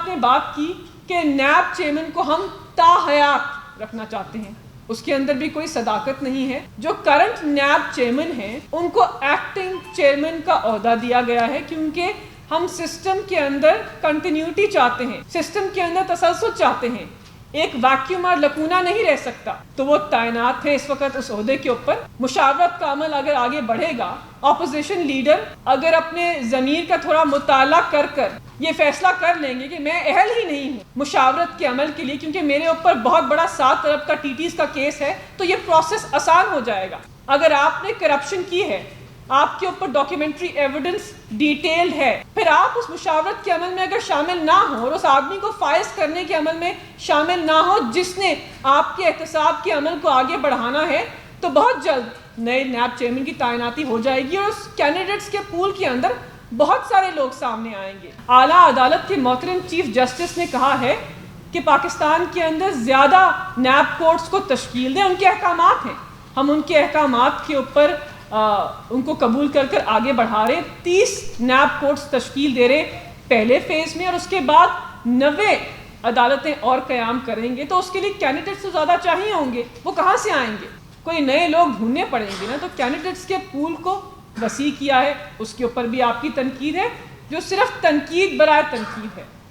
آپ نے بات کی کہ نیب چیئرمین کو ہم تاحیات رکھنا چاہتے ہیں، اس کے اندر بھی کوئی صداقت نہیں ہے. جو کرنٹ نیب چیئرمین ہیں ان کو ایکٹنگ چیئرمین کا عہدہ دیا گیا ہے، کیونکہ ہم سسٹم کے اندر کنٹینیوٹی چاہتے ہیں، سسٹم کے اندر تسلسل چاہتے ہیں، ایک ویکیوم اور لکونہ نہیں رہ سکتا. تو وہ تعینات ہے اس وقت اس عہدے کے اوپر. مشاورت کا عمل اگر آگے بڑھے گا، اپوزیشن لیڈر اگر اپنے ضمیر کا تھوڑا مطالعہ کر یہ فیصلہ کر لیں گے کہ میں اہل ہی نہیں ہوں مشاورت کے عمل کے لیے، کیونکہ میرے اوپر بہت بڑا 7 ارب کا ٹی کا کیس ہے، تو یہ پروسیس آسان ہو جائے گا. اگر آپ نے کرپشن کی ہے، آپ کے اوپر ڈاکیومنٹری ایویڈنس ڈیٹیلڈ ہے، پھر آپ اس مشاورت کے عمل میں اگر شامل نہ ہوں اور اس آدمی کو فائز کرنے کے عمل میں شامل نہ ہو جس نے آپ کے احتساب کے عمل کو آگے بڑھانا ہے، تو بہت جلد نئے نیب چیئرمین کی تعیناتی ہو جائے گی اور اس کینڈیڈیٹس کے پول کے اندر بہت سارے لوگ سامنے آئیں گے. اعلیٰ عدالت کے محترم چیف جسٹس نے کہا ہے کہ پاکستان کے اندر زیادہ نیب کورٹس کو تشکیل دیں، ان کے احکامات ہیں، ہم ان کے احکامات کے اوپر ان کو قبول کر آگے بڑھا رہے. 30 نیب کورٹس تشکیل دے رہے پہلے فیز میں، اور اس کے بعد 90 عدالتیں اور قیام کریں گے. تو اس کے لیے کینڈیڈیٹس تو زیادہ چاہیے ہوں گے، وہ کہاں سے آئیں گے؟ کوئی نئے لوگ ڈھونڈنے پڑیں گے نا. تو کینڈیڈیٹس کے پول کو وسیع کیا ہے، اس کے اوپر بھی آپ کی تنقید ہے، جو صرف تنقید برائے تنقید ہے.